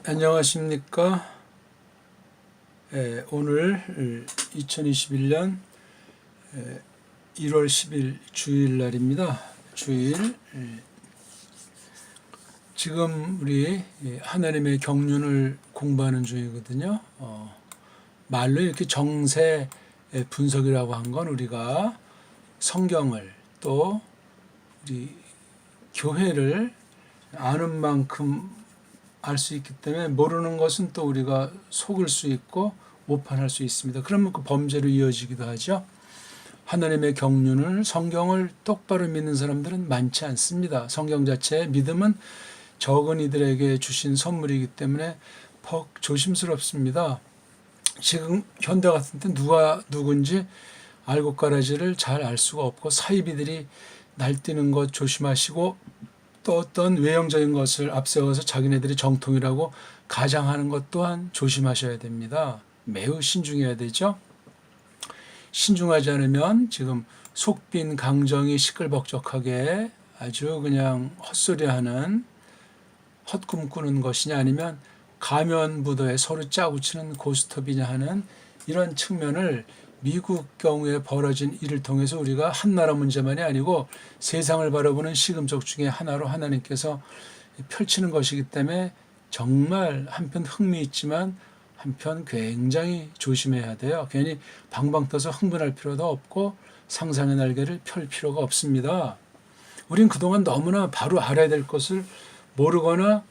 안녕하십니까. 오늘 2021년 1월 10일 주일날입니다. 주일. 지금 우리 하나님의 경륜을 공부하는 중이거든요. 말로 이렇게 정세 분석이라고 한 건 우리가 성경을 또 우리 교회를 아는 만큼 알 수 있기 때문에 모르는 것은 또 우리가 속을 수 있고 오판할 수 있습니다. 그러면 그 범죄로 이어지기도 하죠. 하나님의 경륜을 성경을 똑바로 믿는 사람들은 많지 않습니다. 성경 자체의 믿음은 적은 이들에게 주신 선물이기 때문에 퍽 조심스럽습니다. 지금 현대 같은 때 누가 누군지 알고 가라지를 잘 알 수가 없고 사이비들이 날뛰는 것 조심하시고 또 어떤 외형적인 것을 앞세워서 자기네들이 정통이라고 가장하는 것 또한 조심하셔야 됩니다. 매우 신중해야 되죠. 신중하지 않으면 지금 속빈 강정이 시끌벅적하게 아주 그냥 헛소리하는 헛꿈 꾸는 것이냐 아니면 가면부도에 서로 짜고치는 고스톱이냐 하는 이런 측면을 미국 경우에 벌어진 일을 통해서 우리가 한 나라 문제만이 아니고 세상을 바라보는 시금석 중에 하나로 하나님께서 펼치는 것이기 때문에 정말 한편 흥미있지만 한편 굉장히 조심해야 돼요. 괜히 방방 떠서 흥분할 필요도 없고 상상의 날개를 펼 필요가 없습니다. 우린 그동안 너무나 바로 알아야 될 것을 모르거나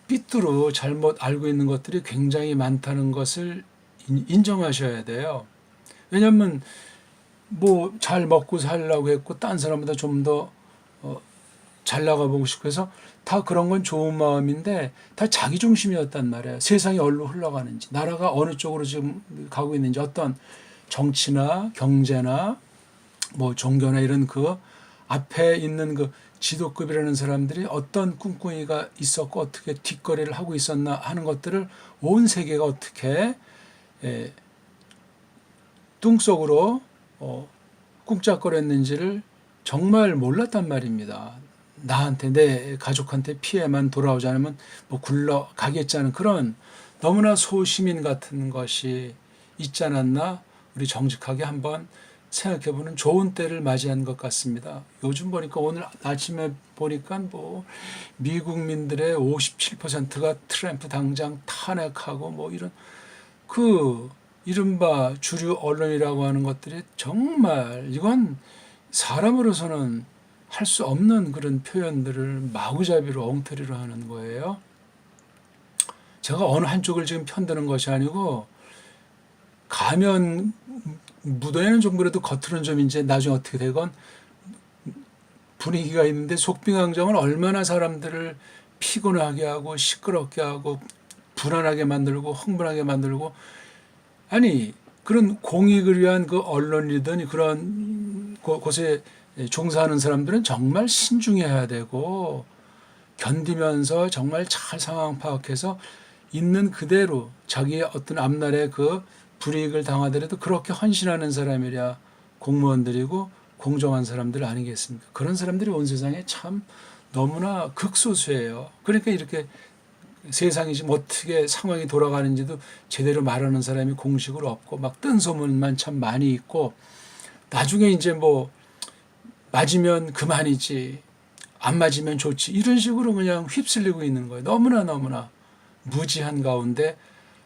삐뚤어 잘못 알고 있는 것들이 굉장히 많다는 것을 인정하셔야 돼요. 왜냐하면 뭐 잘 먹고 살려고 했고 딴 사람보다 좀 더 잘 나가보고 싶고 해서 다 그런 건 좋은 마음인데 다 자기 중심이었단 말이에요. 세상이 어디로 흘러가는지 나라가 어느 쪽으로 지금 가고 있는지 어떤 정치나 경제나 뭐 종교나 이런 그 앞에 있는 그 지도급이라는 사람들이 어떤 꿍꿍이가 있었고 어떻게 뒷거래를 하고 있었나 하는 것들을 온 세계가 어떻게 뚱속으로 꿍짝거렸는지를 정말 몰랐단 말입니다. 나한테 내 가족한테 피해만 돌아오지 않으면 뭐 굴러가겠지 않은 그런 너무나 소시민 같은 것이 있지 않았나 우리 정직하게 한번 생각해보는 좋은 때를 맞이한 것 같습니다. 요즘 보니까 오늘 아침에 보니까 뭐 미국민들의 57%가 트럼프 당장 탄핵하고 뭐 이런 그 이른바 주류 언론이라고 하는 것들이 정말 이건 사람으로서는 할 수 없는 그런 표현들을 마구잡이로 엉터리로 하는 거예요. 제가 어느 한쪽을 지금 편드는 것이 아니고 가면 무도에는 좀 그래도 겉으로는 좀 이제 나중에 어떻게 되건 분위기가 있는데 속빈강정은 얼마나 사람들을 피곤하게 하고 시끄럽게 하고 불안하게 만들고 흥분하게 만들고 아니 그런 공익을 위한 그 언론이든 그런 곳에 종사하는 사람들은 정말 신중해야 되고 견디면서 정말 잘 상황 파악해서 있는 그대로 자기의 어떤 앞날에 그 불이익을 당하더라도 그렇게 헌신하는 사람이랴 공무원들이고 공정한 사람들 아니겠습니까? 그런 사람들이 온 세상에 참 너무나 극소수예요. 그러니까 이렇게 세상이 지금 어떻게 상황이 돌아가는지도 제대로 말하는 사람이 공식으로 없고 막 뜬 소문만 참 많이 있고 나중에 이제 뭐 맞으면 그만이지 안 맞으면 좋지 이런 식으로 그냥 휩쓸리고 있는 거예요. 너무나 무지한 가운데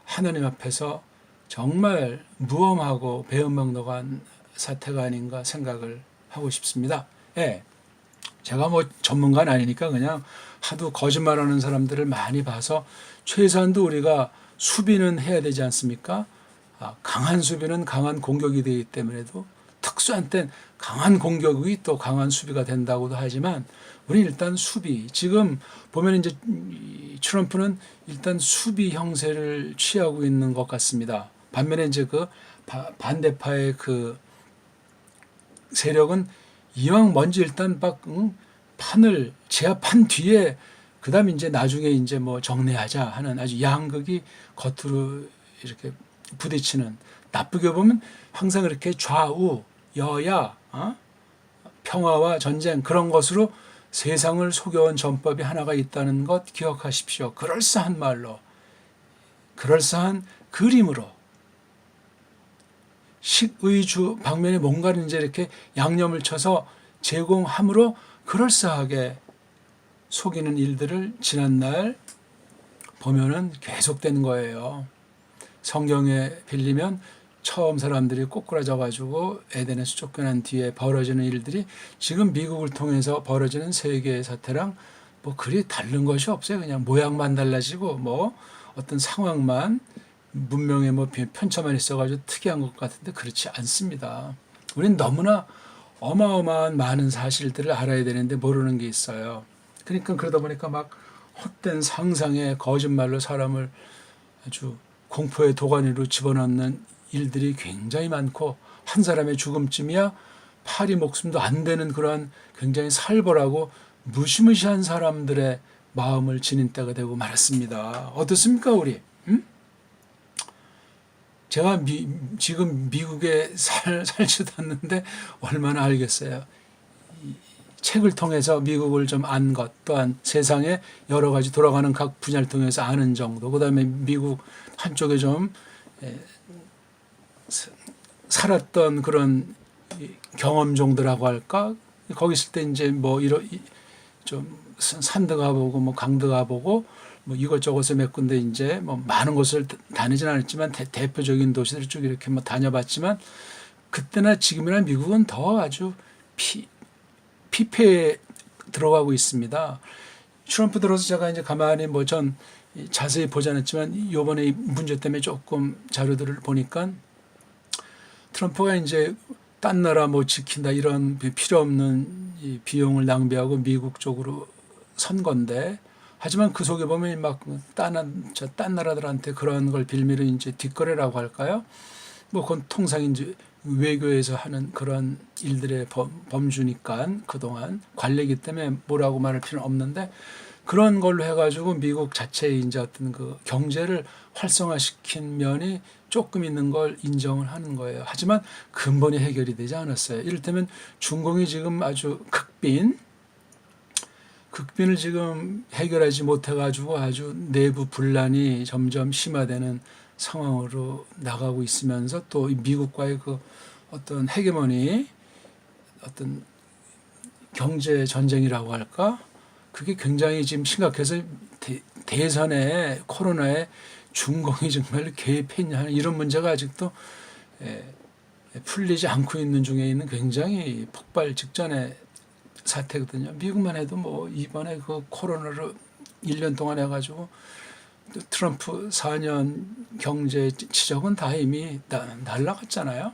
하나님 앞에서 정말 무엄하고 배은망덕한 사태가 아닌가 생각을 하고 싶습니다. 예. 제가 뭐 전문가는 아니니까 그냥 하도 거짓말하는 사람들을 많이 봐서 최소한도 우리가 수비는 해야 되지 않습니까? 강한 수비는 강한 공격이 되기 때문에도 특수한 땐 강한 공격이 또 강한 수비가 된다고도 하지만 우리는 일단 수비. 지금 보면 이제 트럼프는 일단 수비 형세를 취하고 있는 것 같습니다. 반면에 이제 그 반대파의 그 세력은 이왕 먼저 일단 막 판을 제압한 뒤에 그다음에 이제 나중에 이제 뭐 정리하자 하는 아주 양극이 겉으로 이렇게 부딪히는 나쁘게 보면 항상 이렇게 좌우 여야 평화와 전쟁 그런 것으로 세상을 속여온 전법이 하나가 있다는 것 기억하십시오. 그럴싸한 말로, 그럴싸한 그림으로 식의주 방면에 뭔가를 이제 이렇게 양념을 쳐서 제공함으로 그럴싸하게 속이는 일들을 지난날 보면은 계속되는 거예요. 성경에 빌리면 처음 사람들이 꼬꾸라져 가지고 에덴에서 쫓겨난 뒤에 벌어지는 일들이 지금 미국을 통해서 벌어지는 세계의 사태랑 뭐 그리 다른 것이 없어요. 그냥 모양만 달라지고 뭐 어떤 상황만 문명에 뭐 편차만 있어가지고 특이한 것 같은데 그렇지 않습니다. 우리는 너무나 어마어마한 많은 사실들을 알아야 되는데 모르는 게 있어요. 그러니까 그러다 보니까 막 헛된 상상에 거짓말로 사람을 아주 공포의 도가니로 집어넣는 일들이 굉장히 많고 한 사람의 죽음쯤이야 파리 목숨도 안 되는 그러한 굉장히 살벌하고 무시무시한 사람들의 마음을 지닌 때가 되고 말았습니다. 어떻습니까 우리? 제가 지금 미국에 살지도 않는데 얼마나 알겠어요. 책을 통해서 미국을 좀 안 것, 또한 세상에 여러 가지 돌아가는 각 분야를 통해서 아는 정도, 그 다음에 미국 한쪽에 좀 살았던 그런 경험 정도라고 할까? 거기 있을 때 이제 뭐 좀 산도 가보고 뭐 강도 가보고 뭐 이것저것에 몇 군데 이제 뭐 많은 곳을 다니진 않았지만 대표적인 도시들 쭉 이렇게 뭐 다녀봤지만 그때나 지금이나 미국은 더 아주 피폐에 들어가고 있습니다. 트럼프 들어서 제가 이제 가만히 뭐 전 자세히 보지 않았지만 요번에 이 문제 때문에 조금 자료들을 보니까 트럼프가 이제 딴 나라 뭐 지킨다 이런 필요 없는 이 비용을 낭비하고 미국 쪽으로 선 건데 하지만 그 속에 보면 막 딴 나라들한테 그런 걸 빌미로 이제 뒷거래라고 할까요? 뭐 그건 통상 이제 외교에서 하는 그런 일들의 범주니까 그동안 관례이기 때문에 뭐라고 말할 필요는 없는데 그런 걸로 해가지고 미국 자체의 이제 어떤 그 경제를 활성화시킨 면이 조금 있는 걸 인정을 하는 거예요. 하지만 근본이 해결이 되지 않았어요. 이를테면 중공이 지금 아주 극빈을 지금 해결하지 못해가지고 아주 내부 분란이 점점 심화되는 상황으로 나가고 있으면서 또 미국과의 그 어떤 헤게모니, 어떤 경제 전쟁이라고 할까? 그게 굉장히 지금 심각해서 대선에 코로나에 중공이 정말 개입했냐 이런 문제가 아직도 풀리지 않고 있는 중에 있는 굉장히 폭발 직전의 사태거든요. 미국만 해도 뭐 이번에 그 코로나로 1년 동안 해가지고 트럼프 4년 경제 지적은 다 이미 날라갔잖아요.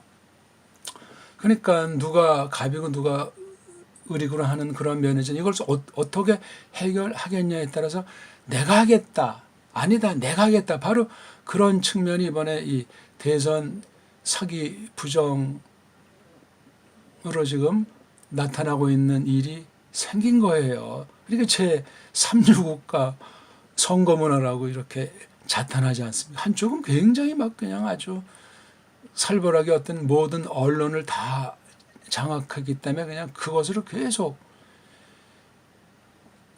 그러니까 누가 갑이고 누가 을이구나 하는 그런 면에서 이걸 어떻게 해결하겠냐에 따라서 내가 하겠다, 아니다, 내가 하겠다. 바로 그런 측면이 이번에 이 대선 사기 부정으로 지금 나타나고 있는 일이 생긴 거예요. 그러니까 제 3.6국가 선거 문화라고 이렇게 자탄하지 않습니까? 한쪽은 굉장히 막 그냥 아주 살벌하게 어떤 모든 언론을 다 장악하기 때문에 그냥 그것으로 계속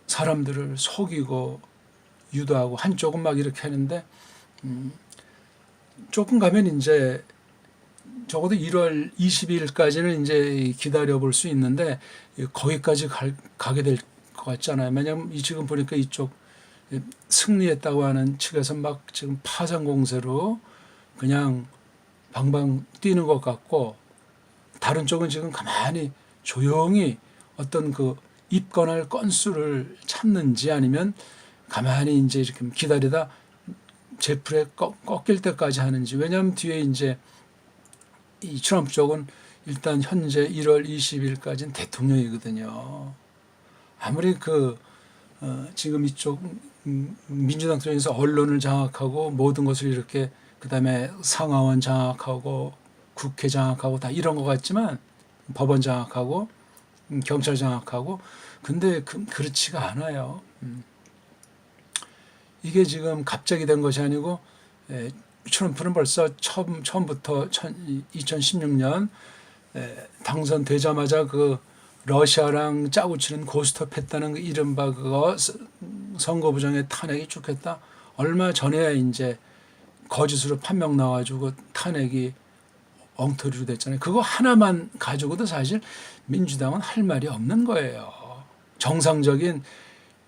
사람들을 속이고 유도하고 한쪽은 막 이렇게 하는데 조금 가면 이제 적어도 1월 22일까지는 이제 기다려 볼 수 있는데 거기까지 가게 될 것 같잖아요. 왜냐하면 지금 보니까 이쪽 승리했다고 하는 측에서 막 지금 파상 공세로 그냥 방방 뛰는 것 같고 다른 쪽은 지금 가만히 조용히 어떤 그 입건할 건수를 찾는지 아니면 가만히 이제 이렇게 기다리다 제풀에 꺾일 때까지 하는지. 왜냐하면 뒤에 이제 이 트럼프 쪽은 일단 현재 1월 20일까지는 대통령이거든요. 아무리 지금 이쪽 민주당 쪽에서 언론을 장악하고 모든 것을 이렇게 그다음에 상하원 장악하고 국회 장악하고 다 이런 것 같지만 법원 장악하고 경찰 장악하고 근데 그렇지가 않아요. 이게 지금 갑자기 된 것이 아니고 트럼프는 벌써 처음부터 2016년 당선되자마자 그 러시아랑 짜고 치는 고스톱했다는 그 이른바 그거 선거 부정의 탄핵이 쭉 했다. 얼마 전에 이제 거짓으로 판명 나와가지고 탄핵이 엉터리로 됐잖아요. 그거 하나만 가지고도 사실 민주당은 할 말이 없는 거예요. 정상적인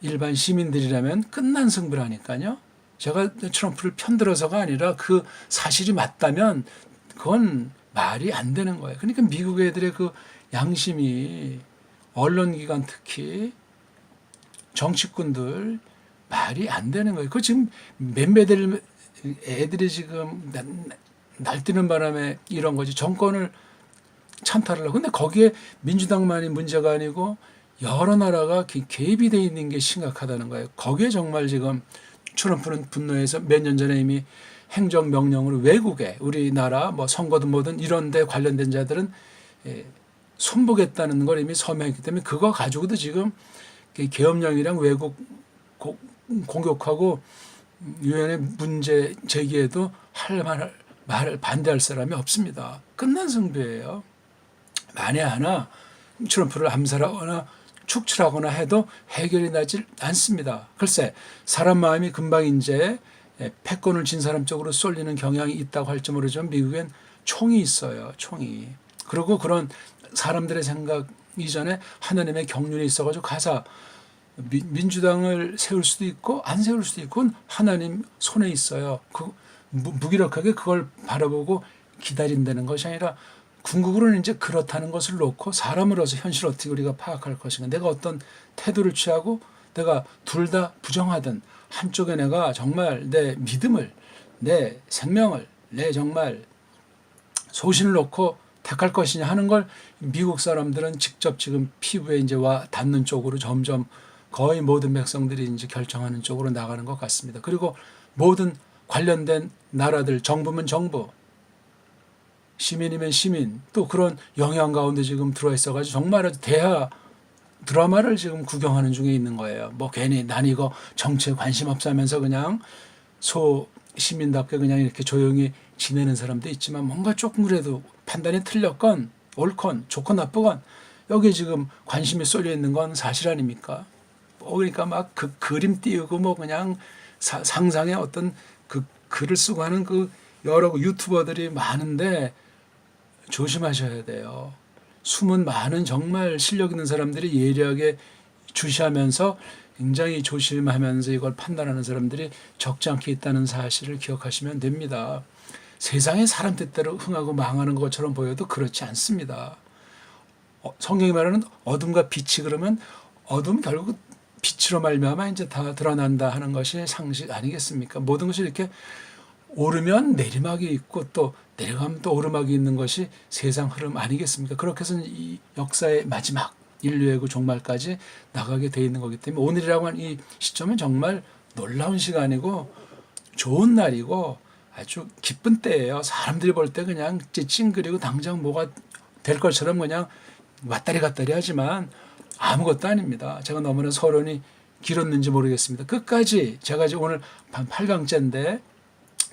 일반 시민들이라면 끝난 승부라니까요. 제가 트럼프를 편들어서가 아니라 그 사실이 맞다면 그건 말이 안 되는 거예요. 그러니까 미국 애들의 그 양심이 언론기관 특히 정치꾼들 말이 안 되는 거예요. 그 지금 몇몇 애들이 지금 날뛰는 바람에 이런 거지. 정권을 찬탈을 하고. 근데 거기에 민주당만이 문제가 아니고 여러 나라가 개입이 돼 있는 게 심각하다는 거예요. 거기에 정말 지금 트럼프는 분노해서 몇 년 전에 이미 행정명령으로 외국에 우리나라 뭐 선거든 뭐든 이런 데 관련된 자들은 손보겠다는 걸 이미 서명했기 때문에 그거 가지고도 지금 계엄령이랑 외국 공격하고 유엔의 문제 제기에도 할 말을 반대할 사람이 없습니다. 끝난 승부예요. 만에 하나 트럼프를 암살하거나 축출하거나 해도 해결이 나질 않습니다. 글쎄 사람 마음이 금방 이제 패권을 진 사람 쪽으로 쏠리는 경향이 있다고 할지 모르지만 미국엔 총이 있어요. 총이. 그리고 그런 사람들의 생각 이전에 하나님의 경륜이 있어가지고 가사 민주당을 세울 수도 있고 안 세울 수도 있고 하나님 손에 있어요. 무기력하게 그걸 바라보고 기다린다는 것이 아니라 궁극으로는 이제 그렇다는 것을 놓고 사람으로서 현실을 어떻게 우리가 파악할 것인가. 내가 어떤 태도를 취하고 내가 둘 다 부정하든 한쪽에 내가 정말 내 믿음을 내 생명을 내 정말 소신을 놓고 택할 것이냐 하는 걸 미국 사람들은 직접 지금 피부에 이제 와 닿는 쪽으로 점점 거의 모든 백성들이 이제 결정하는 쪽으로 나가는 것 같습니다. 그리고 모든 관련된 나라들 정부면 정부 시민이면 시민 또 그런 영향 가운데 지금 들어와 있어가지고 정말 아주 대하 드라마를 지금 구경하는 중에 있는 거예요. 뭐 괜히 난 이거 정치에 관심 없으면서 그냥 시민답게 그냥 이렇게 조용히 지내는 사람도 있지만 뭔가 조금 그래도 판단이 틀렸건 옳건 좋건 나쁘건 여기 지금 관심이 쏠려 있는 건 사실 아닙니까? 그러니까 막 그 그림 띄우고 뭐 그냥 상상의 어떤 그 글을 쓰고 하는 그 여러 유튜버들이 많은데 조심하셔야 돼요. 숨은 많은 정말 실력 있는 사람들이 예리하게 주시하면서 굉장히 조심하면서 이걸 판단하는 사람들이 적지 않게 있다는 사실을 기억하시면 됩니다. 세상에 사람 뜻대로 흥하고 망하는 것처럼 보여도 그렇지 않습니다. 성경이 말하는 어둠과 빛이 그러면 어둠 결국 빛으로 말미암아 이제 다 드러난다 하는 것이 상식 아니겠습니까? 모든 것이 이렇게 오르면 내리막이 있고 또 내려가면 또 오르막이 있는 것이 세상 흐름 아니겠습니까? 그렇게 해서 이 역사의 마지막 인류의 그 종말까지 나가게 돼 있는 거기 때문에 오늘이라고 하는 이 시점은 정말 놀라운 시간이고 좋은 날이고 아주 기쁜 때예요. 사람들이 볼 때 그냥 찡그리고 당장 뭐가 될 것처럼 그냥 왔다리 갔다리 하지만 아무것도 아닙니다. 제가 너무나 서론이 길었는지 모르겠습니다. 끝까지 제가 이제 오늘 8강째인데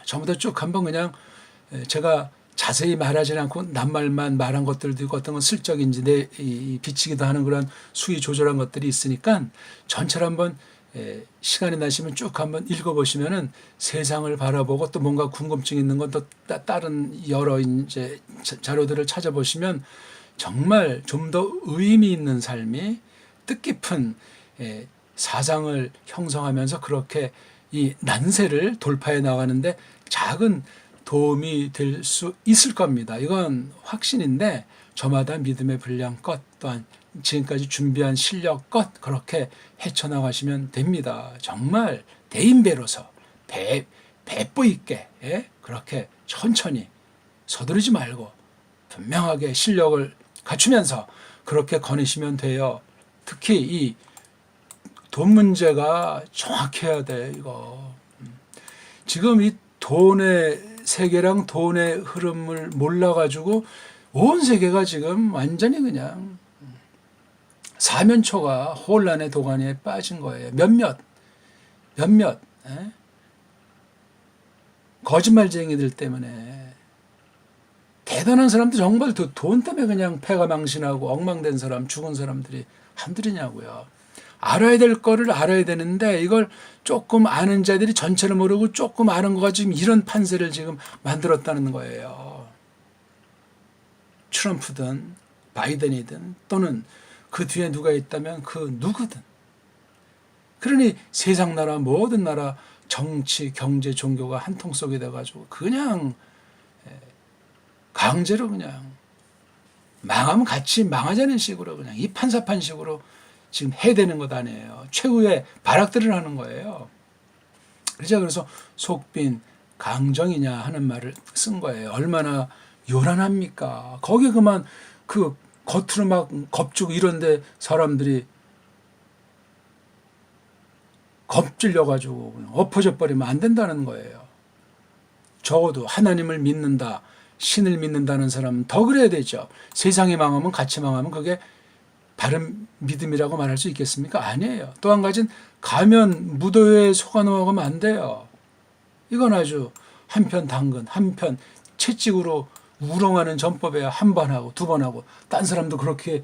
전부 다 쭉 한번 그냥 제가 자세히 말하지 않고 낱말만 말한 것들도 있고 어떤 건 슬쩍인지 비치기도 하는 그런 수위 조절한 것들이 있으니까 전체를 한번 시간이 나시면 쭉 한번 읽어보시면은 세상을 바라보고 또 뭔가 궁금증 있는 건 또 다른 여러 이제 자료들을 찾아보시면 정말 좀 더 의미 있는 삶이 뜻깊은 사상을 형성하면서 그렇게 이 난세를 돌파해 나가는데 작은 도움이 될 수 있을 겁니다. 이건 확신인데 저마다 믿음의 분량껏 또한 지금까지 준비한 실력껏 그렇게 헤쳐나가시면 됩니다. 정말 대인배로서 배포 있게 그렇게 천천히 서두르지 말고 분명하게 실력을 갖추면서 그렇게 거니시면 돼요. 특히 이 돈 문제가 정확해야 돼. 이거 지금 이 돈의 세계랑 돈의 흐름을 몰라가지고 온 세계가 지금 완전히 그냥 사면초가 혼란의 도가니에 빠진 거예요. 몇몇 거짓말쟁이들 때문에 대단한 사람들 정말 돈 때문에 그냥 패가 망신하고 엉망된 사람, 죽은 사람들이 한둘이냐고요. 알아야 될 거를 알아야 되는데 이걸 조금 아는 자들이 전체를 모르고 조금 아는 거가 지금 이런 판세를 지금 만들었다는 거예요. 트럼프든 바이든이든 또는 그 뒤에 누가 있다면 그 누구든. 그러니 세상 나라 모든 나라 정치, 경제, 종교가 한 통 속에 돼가지고 그냥 강제로 그냥 망하면 같이 망하자는 식으로 그냥 이판사판식으로 지금 해대는 것 아니에요. 최후의 발악들을 하는 거예요. 그래서 속빈 강정이냐 하는 말을 쓴 거예요. 얼마나 요란합니까? 거기 그만 그 겉으로 막 겁주고 이런데 사람들이 겁질려가지고 엎어져 버리면 안 된다는 거예요. 적어도 하나님을 믿는다, 신을 믿는다는 사람은 더 그래야 되죠. 세상이 망하면 같이 망하면 그게 바른 믿음이라고 말할 수 있겠습니까? 아니에요. 또 한 가지는 가면 무도회에 속아 넘어가면 안 돼요. 이건 아주 한편 당근, 한편 채찍으로 우롱하는 전법에 한 번 하고 두 번 하고 딴 사람도 그렇게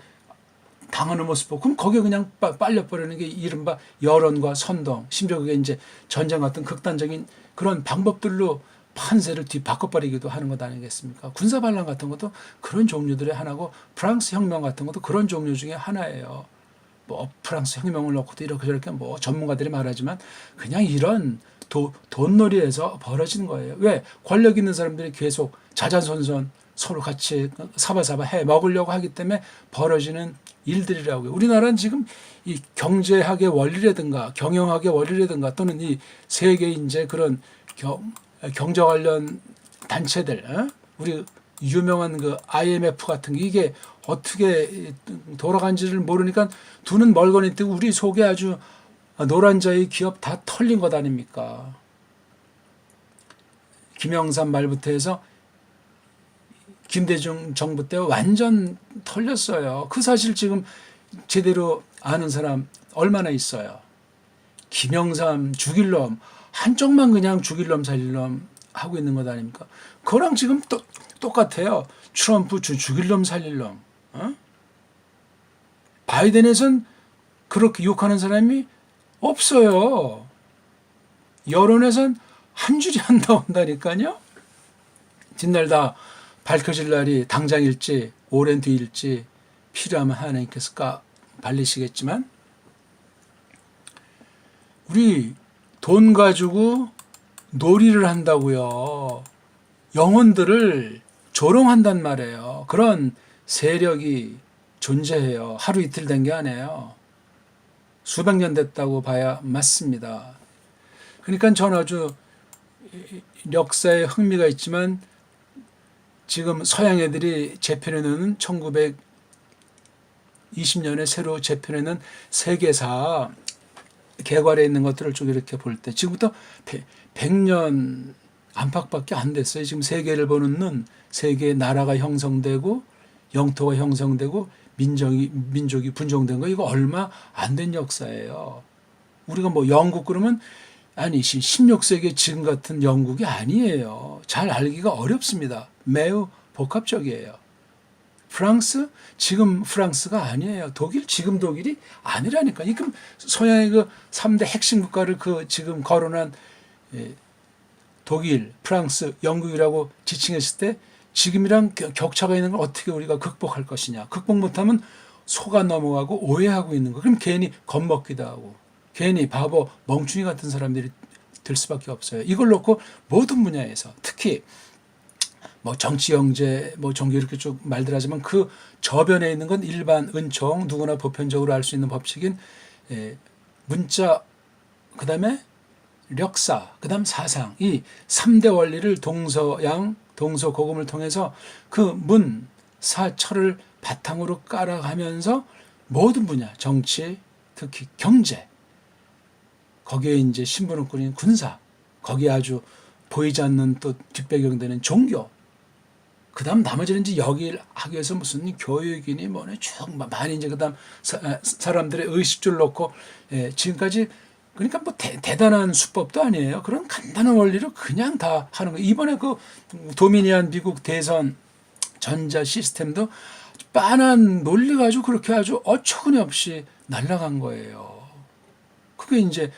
당하는 모습 보고 그럼 거기에 그냥 빨려버리는 게 이른바 여론과 선동, 심지어 그게 이제 전쟁 같은 극단적인 그런 방법들로 판세를 뒤바꿔버리기도 하는 것 아니겠습니까? 군사반란 같은 것도 그런 종류들의 하나고 프랑스 혁명 같은 것도 그런 종류 중에 하나예요. 뭐 프랑스 혁명을 놓고도 이렇게 저렇게 뭐 전문가들이 말하지만 그냥 이런 돈놀이에서 벌어지는 거예요. 왜? 권력 있는 사람들이 계속 자자손손 서로 같이 사바사바 해 먹으려고 하기 때문에 벌어지는 일들이라고요. 우리나라는 지금 이 경제학의 원리라든가 경영학의 원리라든가 또는 이 세계 이제 그런 경제 관련 단체들, 우리 유명한 그 IMF 같은 게 이게 어떻게 돌아간지를 모르니까 두 눈 멀거니 뜨고 우리 속에 아주 노란자의 기업 다 털린 것 아닙니까? 김영삼 말부터 해서 김대중 정부 때 완전 털렸어요. 그 사실 지금 제대로 아는 사람 얼마나 있어요. 김영삼 죽일 놈 한쪽만 그냥 죽일 놈 살릴 놈 하고 있는 것 아닙니까? 그거랑 지금 똑같아요. 트럼프 죽일 놈 살릴 놈. 바이든에선 그렇게 욕하는 사람이 없어요. 여론에선 한 줄이 안 나온다니까요. 뒷날 다 밝혀질 날이 당장일지 오랜 뒤일지 필요하면 하나님께서 발리시겠지만 우리 돈 가지고 놀이를 한다고요. 영혼들을 조롱한단 말이에요. 그런 세력이 존재해요. 하루 이틀 된 게 아니에요. 수백 년 됐다고 봐야 맞습니다. 그러니까 저는 아주 역사에 흥미가 있지만 지금 서양 애들이 재편해놓은 1920년에 새로 재편해놓은 세계사 개괄해 있는 것들을 쭉 이렇게 볼 때 지금부터 100년 안팎밖에 안 됐어요. 지금 세계를 보는 눈, 세계의 나라가 형성되고 영토가 형성되고 민족이 분종된 거 이거 얼마 안 된 역사예요. 우리가 뭐 영국 그러면 아니 16세기 지금 같은 영국이 아니에요. 잘 알기가 어렵습니다. 매우 복합적이에요. 프랑스 지금 프랑스가 아니에요. 독일 지금 독일이 아니라니까. 그럼 서양의 그 3대 핵심 국가를 그 지금 거론한 독일, 프랑스, 영국이라고 지칭했을 때 지금이랑 격차가 있는 걸 어떻게 우리가 극복할 것이냐. 극복 못하면 속아 넘어가고 오해하고 있는 거. 그럼 괜히 겁먹기도 하고 괜히 바보, 멍충이 같은 사람들이 될 수밖에 없어요. 이걸 놓고 모든 분야에서 특히 뭐 정치, 경제, 뭐 종교 이렇게 쭉 말들 하지만 그 저변에 있는 건 일반 은총 누구나 보편적으로 알 수 있는 법칙인 문자, 그 다음에 력사, 그 다음 사상 이 3대 원리를 동서양, 동서고금을 통해서 그 문, 사, 철을 바탕으로 깔아가면서 모든 분야 정치, 특히 경제 거기에 이제 신분을 꾸린 군사, 거기에 아주 보이지 않는 또 뒷배경되는 종교, 그 다음 나머지는 이제 여기 하기 위해서 무슨 교육이니 뭐니 쭉 많이 이제 그 다음 사람들의 의식주를 놓고 지금까지 그러니까 뭐 대단한 수법도 아니에요. 그런 간단한 원리를 그냥 다 하는 거예요. 이번에 그 도미니안 미국 대선 전자 시스템도 빤한 논리 가지고 그렇게 아주 어처구니없이 날아간 거예요. 그게 이제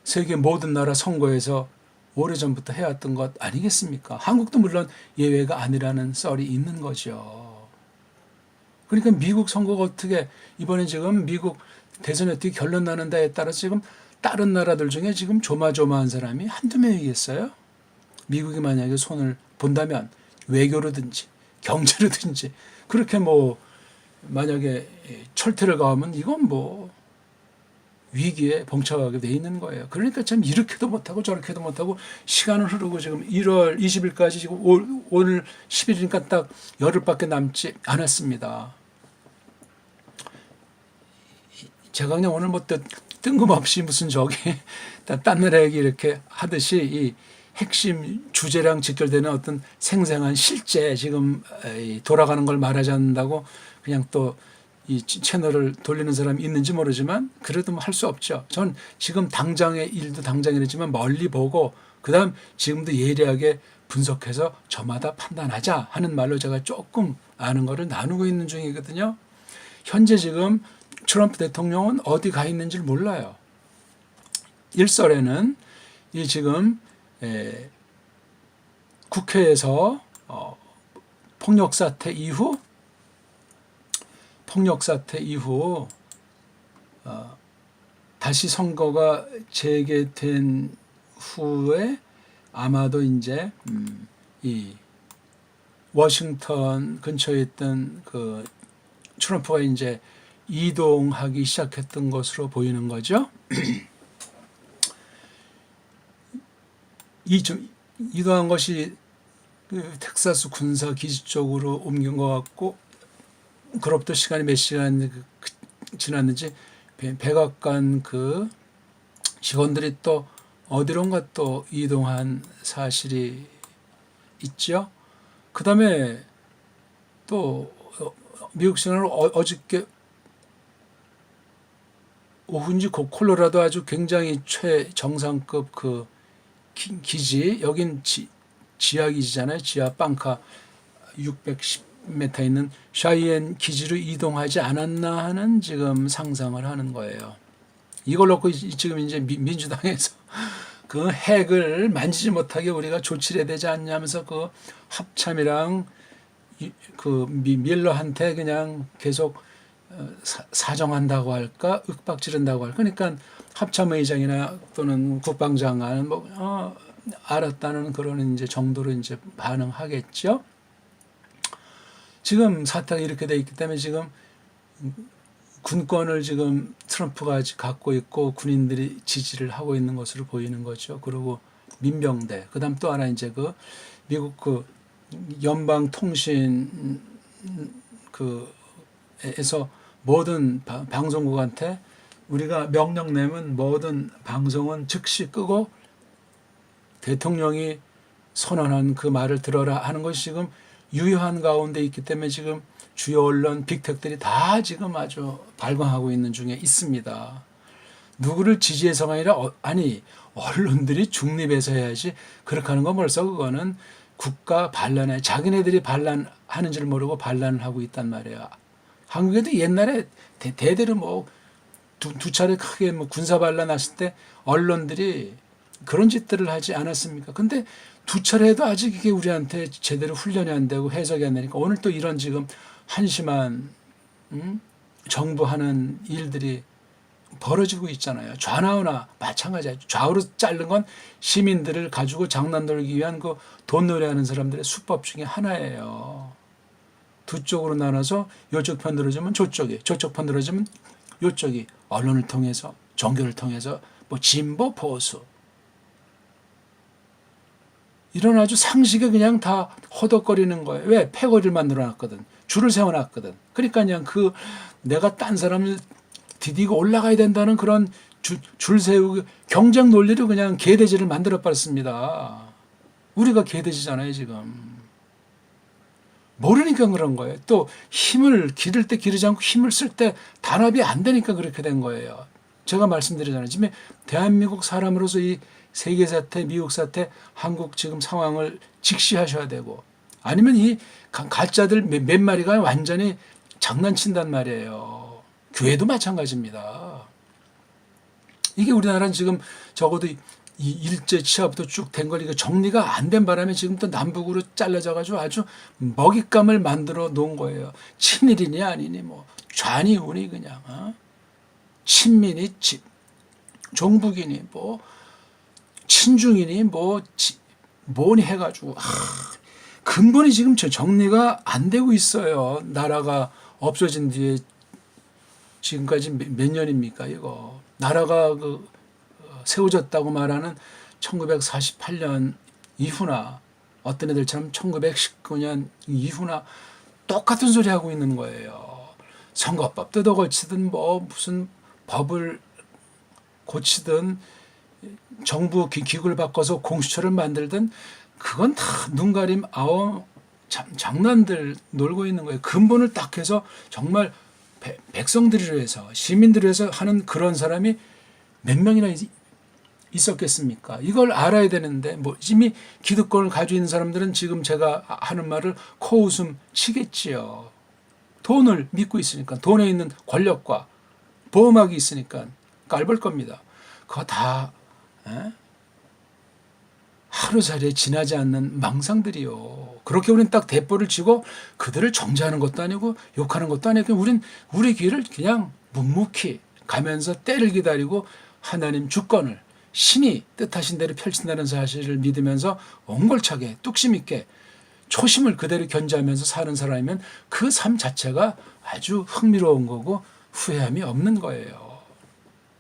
세계 모든 나라 선거에서 오래전부터 해왔던 것 아니겠습니까? 한국도 물론 예외가 아니라는 썰이 있는 거죠. 그러니까 미국 선거가 어떻게 이번에 지금 미국 대선이 어떻게 결론 나는다에 따라 지금 다른 나라들 중에 지금 조마조마한 사람이 한두 명이겠어요? 미국이 만약에 손을 본다면 외교로든지 경제로든지 그렇게 뭐 만약에 철퇴를 가하면 이건 뭐 위기에 봉착하게 돼 있는 거예요. 그러니까 참 이렇게도 못하고 저렇게도 못하고 시간은 흐르고 지금 1월 20일까지 지금 오늘 10일이니까 딱 열흘밖에 남지 않았습니다. 제가 그냥 오늘 뭐 뜬금없이 무슨 저기 딴 나라 얘기 이렇게 하듯이 이 핵심 주제랑 직결되는 어떤 생생한 실제 지금 돌아가는 걸 말하지 않는다고 그냥 또 이 채널을 돌리는 사람이 있는지 모르지만 그래도 뭐 할 수 없죠. 전 지금 당장의 일도 당장이지만 멀리 보고 그다음 지금도 예리하게 분석해서 저마다 판단하자 하는 말로 제가 조금 아는 거를 나누고 있는 중이거든요. 현재 지금 트럼프 대통령은 어디 가 있는지를 몰라요. 일설에는 이 지금 국회에서 폭력 사태 이후 다시 선거가 재개된 후에 아마도 이제 이 워싱턴 근처에 있던 그 트럼프가 이제 이동하기 시작했던 것으로 보이는 거죠. 이동한 것이 그 텍사스 군사 기지 쪽으로 옮긴 것 같고, 그로부터 시간이 몇 시간 지났는지 백악관 그 직원들이 또 어디론가 또 이동한 사실이 있죠. 그 다음에 또 미국 시간으로 어저께 오후인지 콜로라도 아주 굉장히 최정상급 그 기지, 여긴 지하 기지잖아요. 지하 빵카 610m 있는 샤이엔 기지로 이동하지 않았나 하는 지금 상상을 하는 거예요. 이걸 놓고 지금 이제 민주당에서 그 핵을 만지지 못하게 우리가 조치를 해야 되지 않냐면서 그 합참이랑 그 밀러한테 그냥 계속 사정한다고 할까, 윽박 지른다고 할까. 그러니까 합참의장이나 또는 국방장관은 뭐 알았다는 그런 이제 정도로 이제 반응하겠죠. 지금 사태가 이렇게 돼 있기 때문에 지금 군권을 지금 트럼프가 갖고 있고 군인들이 지지를 하고 있는 것으로 보이는 거죠. 그리고 민병대, 그다음 또 하나 이제 그 미국 그 연방통신 그에서 모든 방송국한테 우리가 명령 내면 모든 방송은 즉시 끄고 대통령이 선언한 그 말을 들어라 하는 것이 지금 유효한 가운데 있기 때문에 지금 주요 언론 빅텍들이 다 지금 아주 발광하고 있는 중에 있습니다. 누구를 지지해서가 아니라 아니 언론들이 중립해서 해야지. 그렇게 하는 건 벌써 그거는 국가 반란에 자기네들이 반란하는 줄 모르고 반란을 하고 있단 말이에요. 한국에도 옛날에 대대로 뭐 두 차례 크게 뭐 군사 반란 났을 때 언론들이 그런 짓들을 하지 않았습니까? 근데 두 차례 해도 아직 이게 우리한테 제대로 훈련이 안 되고 해석이 안 되니까 오늘 또 이런 지금 한심한 정부 하는 일들이 벌어지고 있잖아요. 좌나우나 마찬가지예요. 좌우로 자른 건 시민들을 가지고 장난 놀기 위한 그 돈놀이 하는 사람들의 수법 중에 하나예요. 두 쪽으로 나눠서 이쪽 편 들어주면 저쪽이, 저쪽 편 들어주면 이쪽이 언론을 통해서 종교를 통해서 뭐 진보 보수 이런 아주 상식에 그냥 다 허덕거리는 거예요. 왜? 패거리를 만들어놨거든. 줄을 세워놨거든. 그러니까 그냥 그 내가 딴 사람을 디디고 올라가야 된다는 그런 줄 세우고 경쟁 논리를 그냥 개돼지를 만들어버렸습니다. 우리가 개돼지잖아요 지금. 모르니까 그런 거예요. 또 힘을 기를 때 기르지 않고 힘을 쓸 때 단합이 안 되니까 그렇게 된 거예요. 제가 말씀드리잖아요. 지금 대한민국 사람으로서 이 세계 사태, 미국 사태, 한국 지금 상황을 직시하셔야 되고 아니면 이 가짜들 몇 마리가 완전히 장난친단 말이에요. 교회도 마찬가지입니다. 이게 우리나라는 지금 적어도 이 일제 치하부터 쭉 된 걸 이거 정리가 안 된 바람에 지금 또 남북으로 잘라져가지고 아주 먹잇감을 만들어 놓은 거예요. 친일이니 아니니 뭐 좌니 우니 그냥 친민이 종북이니 뭐 친중이니 뭐니 해가지고 근본이 지금 정리가 안 되고 있어요. 나라가 없어진 뒤에 지금까지 몇 년입니까 이거. 나라가 세워졌다고 말하는 1948년 이후나 어떤 애들처럼 1919년 이후나 똑같은 소리 하고 있는 거예요. 선거법 뜯어고치든 뭐 무슨 법을 고치든 정부 기구를 바꿔서 공수처를 만들든 그건 다 눈가림 장난들 놀고 있는 거예요. 근본을 딱 해서 정말 백성들을 위해서 시민들을 위해서 하는 그런 사람이 몇 명이나 있었겠습니까? 이걸 알아야 되는데 뭐 이미 기득권을 가지고 있는 사람들은 지금 제가 하는 말을 코웃음 치겠지요. 돈을 믿고 있으니까 돈에 있는 권력과 보호막이 있으니까 깔볼 겁니다. 그거 다 하루살이에 지나지 않는 망상들이요. 그렇게 우리는 딱 대포를 치고 그들을 정죄하는 것도 아니고 욕하는 것도 아니고 우리 길을 그냥 묵묵히 가면서 때를 기다리고 하나님 주권을 신이 뜻하신 대로 펼친다는 사실을 믿으면서 옹골차게 뚝심 있게 초심을 그대로 견지하면서 사는 사람이면 그 삶 자체가 아주 흥미로운 거고 후회함이 없는 거예요.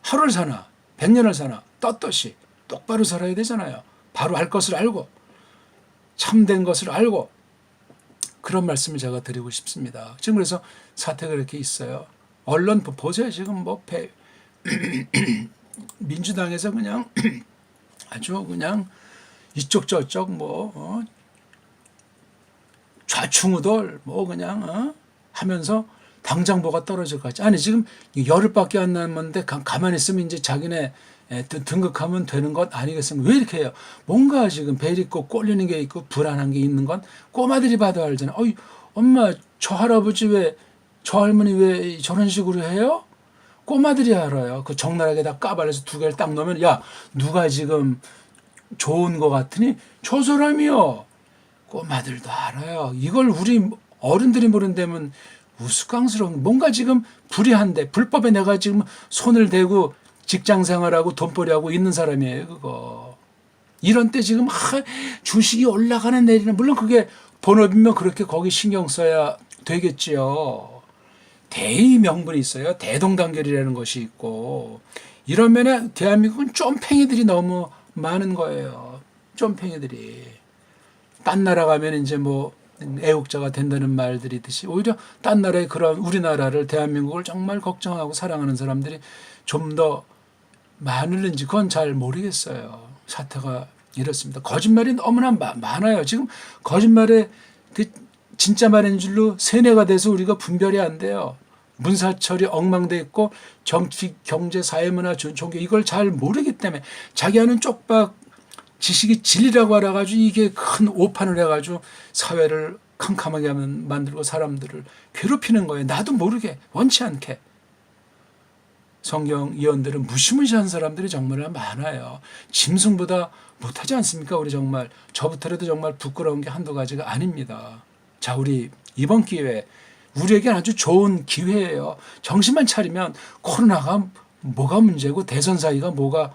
하루를 사나 100년을 사나 떳떳이 똑바로 살아야 되잖아요. 바로 할 것을 알고 참된 것을 알고 그런 말씀을 제가 드리고 싶습니다. 지금 그래서 사태가 이렇게 있어요. 언론 보세요. 지금 민주당에서 그냥 아주 그냥 이쪽 저쪽 좌충우돌 그냥 하면서 당장 뭐가 떨어질 것 같지. 아니 지금 열흘밖에 안 남았는데 가만히 있으면 이제 자기네 등극하면 되는 것 아니겠습니까? 왜 이렇게 해요? 뭔가 지금 벨 있고 꼴리는 게 있고 불안한 게 있는 건 꼬마들이 봐도 알잖아요. 어이 엄마 저 할아버지 저 할머니 왜 저런 식으로 해요? 꼬마들이 알아요. 그 적나라하게 까발려서 두 개를 딱 넣으면 야 누가 지금 좋은 것 같으니 저 사람이요. 꼬마들도 알아요. 이걸 우리 어른들이 모른다면 우스꽝스러운 뭔가 지금 불의한데 불법에 내가 지금 손을 대고 직장생활하고 돈벌이하고 있는 사람이에요. 그거 이런 때 지금 주식이 올라가는 내리는 물론 그게 본업이면 그렇게 거기 신경 써야 되겠지요. 대의 명분이 있어요. 대동단결이라는 것이 있고 이런 면에 대한민국은 쫌팽이들이 너무 많은 거예요. 쫌팽이들이 딴 나라 가면 이제 애국자가 된다는 말들이 있듯이 오히려 딴 나라의 그런 우리나라를 대한민국을 정말 걱정하고 사랑하는 사람들이 좀 더 많을는지 그건 잘 모르겠어요. 사태가 이렇습니다. 거짓말이 너무나 많아요. 지금 거짓말에 진짜 말인 줄로 세뇌가 돼서 우리가 분별이 안 돼요. 문사철이 엉망돼 있고 정치, 경제, 사회문화, 종교 이걸 잘 모르기 때문에 자기 하는 쪽박 지식이 진리라고 알아가지고 이게 큰 오판을 해가지고 사회를 캄캄하게 만들고 사람들을 괴롭히는 거예요. 나도 모르게 원치 않게. 성경 예언들은 무시무시한 사람들이 정말 많아요. 짐승보다 못하지 않습니까? 우리 정말 저부터라도 정말 부끄러운 게 한두 가지가 아닙니다. 자, 우리 이번 기회 우리에겐 아주 좋은 기회예요. 정신만 차리면 코로나가 뭐가 문제고 대선 사이가 뭐가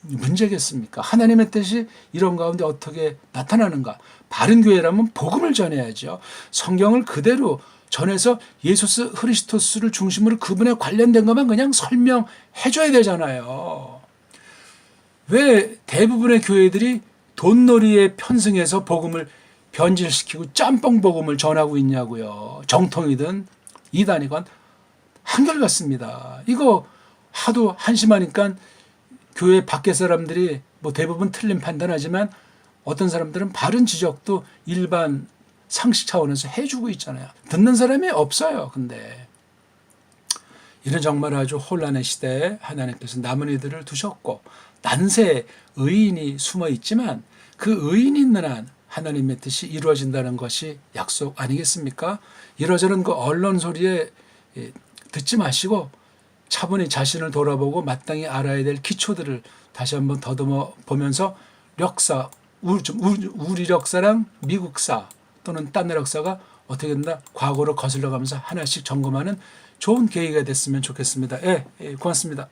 문제겠습니까? 하나님의 뜻이 이런 가운데 어떻게 나타나는가? 바른 교회라면 복음을 전해야죠. 성경을 그대로 전해서 예수 그리스도를 중심으로 그분에 관련된 것만 그냥 설명해 줘야 되잖아요. 왜 대부분의 교회들이 돈놀이에 편승해서 복음을 변질시키고 짬뽕 복음을 전하고 있냐고요. 정통이든 이단이건 한결같습니다. 이거 하도 한심하니까 교회 밖에 사람들이 대부분 틀린 판단하지만 어떤 사람들은 바른 지적도 일반 상식 차원에서 해주고 있잖아요. 듣는 사람이 없어요. 근데 이런 정말 아주 혼란의 시대에 하나님께서 남은 이들을 두셨고 난세 의인이 숨어 있지만 그 의인이 있는 한 하나님의 뜻이 이루어진다는 것이 약속 아니겠습니까? 이러저런 그 언론 소리에 듣지 마시고 차분히 자신을 돌아보고 마땅히 알아야 될 기초들을 다시 한번 더듬어 보면서 역사, 우리 역사랑 미국사 또는 딴 나라 역사가 어떻게 된다? 과거로 거슬러 가면서 하나씩 점검하는 좋은 계기가 됐으면 좋겠습니다. 고맙습니다.